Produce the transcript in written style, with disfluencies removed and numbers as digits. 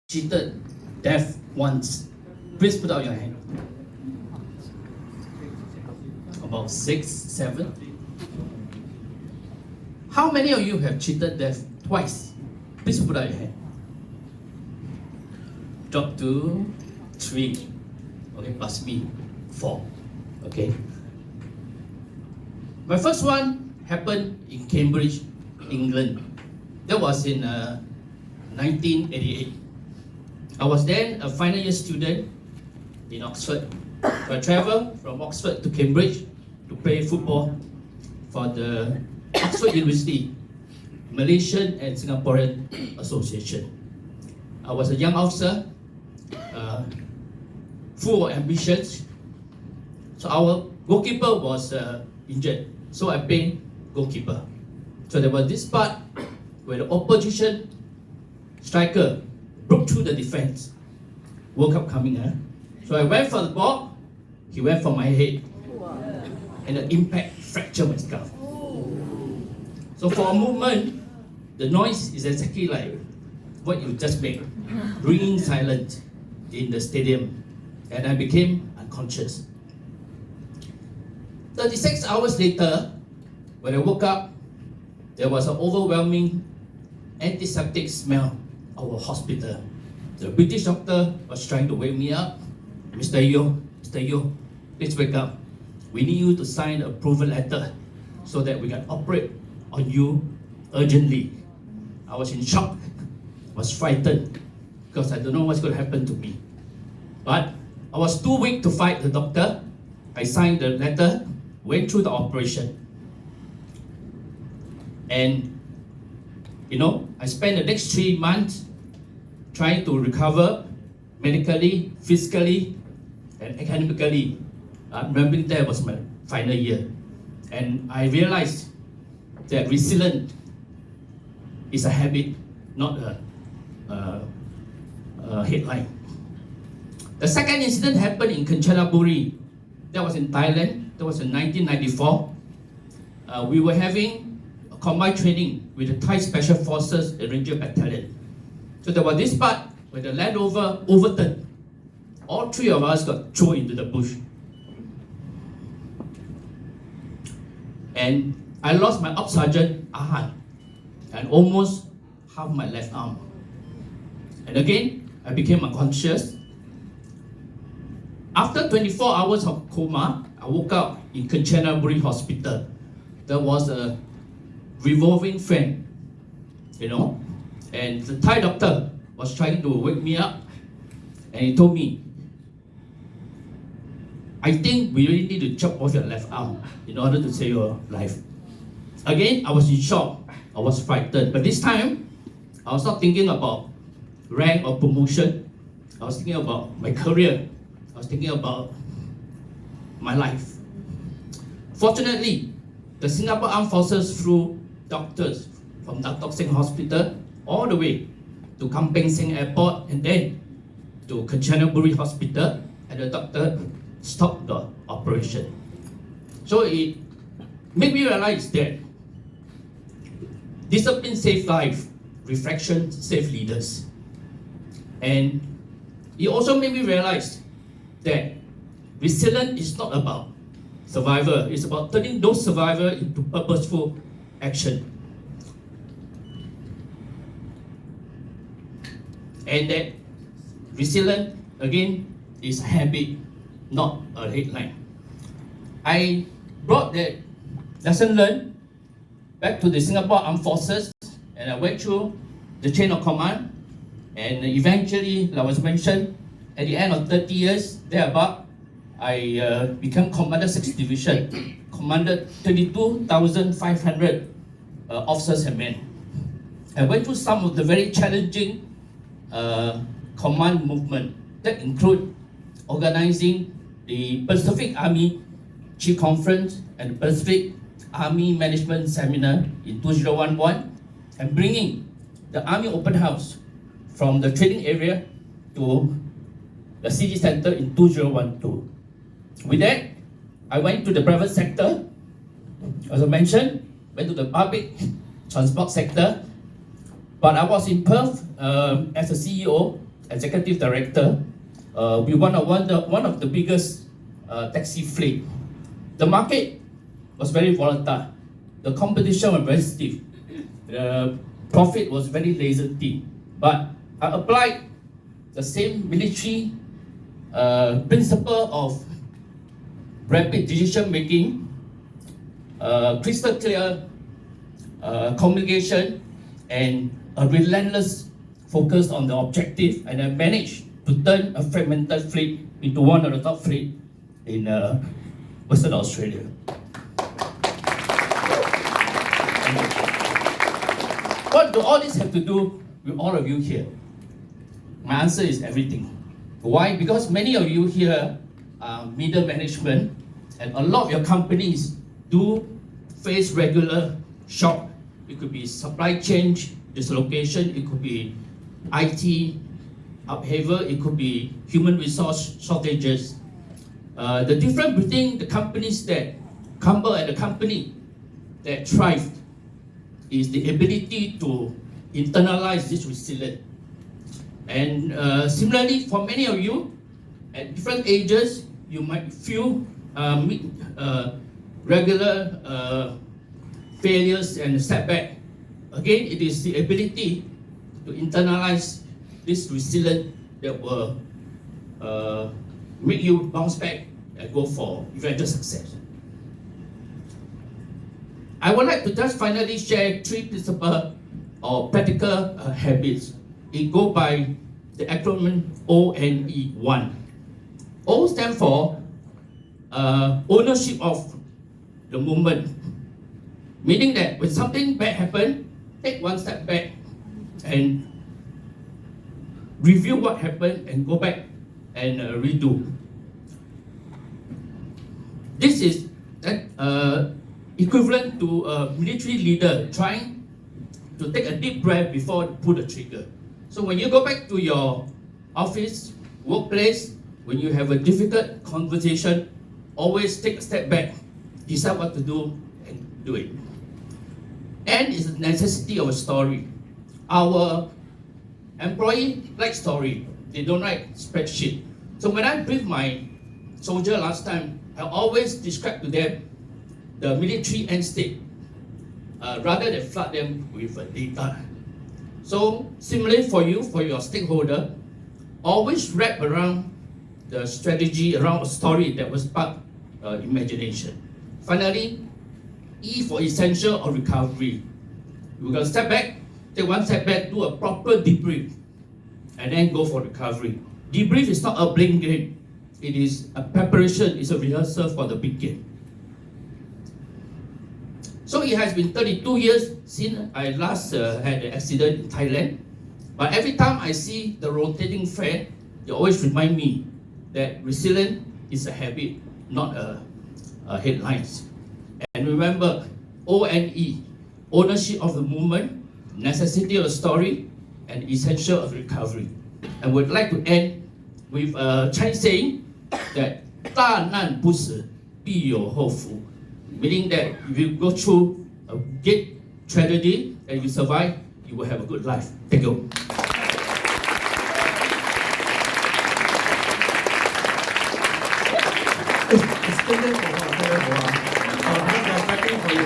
cheated death once? Please put out your hand. About 6, 7. How many of you have cheated death twice? Please put out your hand. Drop to 3. Okay, plus me, 4. Okay. My first one happened in Cambridge, England. That was in 1988. I was then a final year student in Oxford. So I traveled from Oxford to Cambridge to play football for the Oxford University Malaysian and Singaporean Association. I was a young officer, full of ambitions. So our goalkeeper was injured, so I played goalkeeper. So there was this part where the opposition striker broke through the defense. World Cup coming, huh? So I went for the ball, he went for my head, and the impact fractured my skull. So for a moment, the noise is exactly like what you just made, ringing silent in the stadium, and I became unconscious. 36 hours later, when I woke up, there was an overwhelming antiseptic smell of a hospital. The British doctor was trying to wake me up. Mr. Yeo, please wake up. We need you to sign an approval letter so that we can operate on you urgently. I was in shock, was frightened, because I don't know what's going to happen to me. But I was too weak to fight the doctor. I signed the letter, went through the operation. And I spent the next 3 months trying to recover medically, physically, and academically. Remembering that was my final year. And I realized that resilience is a habit, not a headline. The second incident happened in Kanchanaburi. That was in Thailand. That was in 1994. We were having a combined training with the Thai Special Forces and Ranger Battalion. So there was this part where the Land Rover overturned. All 3 of us got thrown into the bush. And I lost my Op Sergeant Ahan and almost half my left arm. And again, I became unconscious. After 24 hours of coma, I woke up in Kanchanaburi Hospital. There was a revolving fan, and the Thai doctor was trying to wake me up, and he told me, I think we really need to chop off your left arm in order to save your life. Again, I was in shock, I was frightened, but this time, I was not thinking about rank or promotion. I was thinking about my career. I was thinking about my life. Fortunately, the Singapore Armed Forces flew doctors from Dak Tok Seng Hospital all the way to Kampeng Seng Airport and then to Kanchanaburi Hospital, and the doctor stopped the operation. So it made me realize that discipline saves life, reflection saves leaders. And it also made me realize that resilience is not about survival, it's about turning those survivor into purposeful action. And that resilience, again, is a habit, not a headline. I brought that lesson learned back to the Singapore Armed Forces, and I went through the chain of command, and eventually, like was mentioned, at the end of 30 years, thereabout, I became Commander 6th Division, commanded 32,500 officers and men. I went through some of the very challenging command movement that include organizing the Pacific Army Chief Conference and the Pacific Army Management Seminar in 2011, and bringing the Army Open House from the training area to the city center in 2012. With that, I went to the private sector, as I mentioned, went to the public transport sector, but I was in Perth as a CEO executive director, we one of the biggest taxi fleet. The market was very volatile. The competition was very stiff. The profit was very laser thin. But I applied the same military principle of rapid decision making, crystal clear communication, and a relentless focus on the objective, and I managed to turn a fragmented fleet into one of the top fleet in Western Australia. What do all this have to do with all of you here? My answer is everything. Why? Because many of you here are middle management, and a lot of your companies do face regular shock. It could be supply chain dislocation, it could be IT upheaval, it could be human resource shortages. The difference between the companies that crumble and the company that thrive is the ability to internalize this resilience. And similarly, for many of you, at different ages, you might feel regular failures and setback. Again, it is the ability to internalize this resilience that will make you bounce back and go for eventual success. I would like to just finally share 3 principles or practical habits. It goes by the acronym ONE1. O stands for ownership of the movement, meaning that when something bad happens, take one step back and review what happened and go back and redo. This is equivalent to a military leader trying to take a deep breath before pull the trigger. So when you go back to your office, workplace, when you have a difficult conversation, always take a step back, decide what to do, and do it. And it's a necessity of a story. Our employee like story. They don't like spreadsheet. So when I brief my soldier last time, I always describe to them the military end state rather than flood them with data. So similarly for you, for your stakeholder, always wrap around the strategy around a story that was spark imagination. Finally, E for essential or recovery. We're going to step back, take one step back, do a proper debrief, and then go for recovery. Debrief is not a blame game. It is a preparation, it's a rehearsal for the big game. So it has been 32 years since I last had an accident in Thailand. But every time I see the rotating fan, it always remind me that resilience is a habit, not a headlines. And remember, ONE, ownership of the movement, necessity of the story, and essential of recovery. And would like to end with a Chinese saying that 大难不死，必有后福. Meaning that if you go through a great tragedy and you survive, you will have a good life. Thank you. It's still there for what? 大家 clapping for you.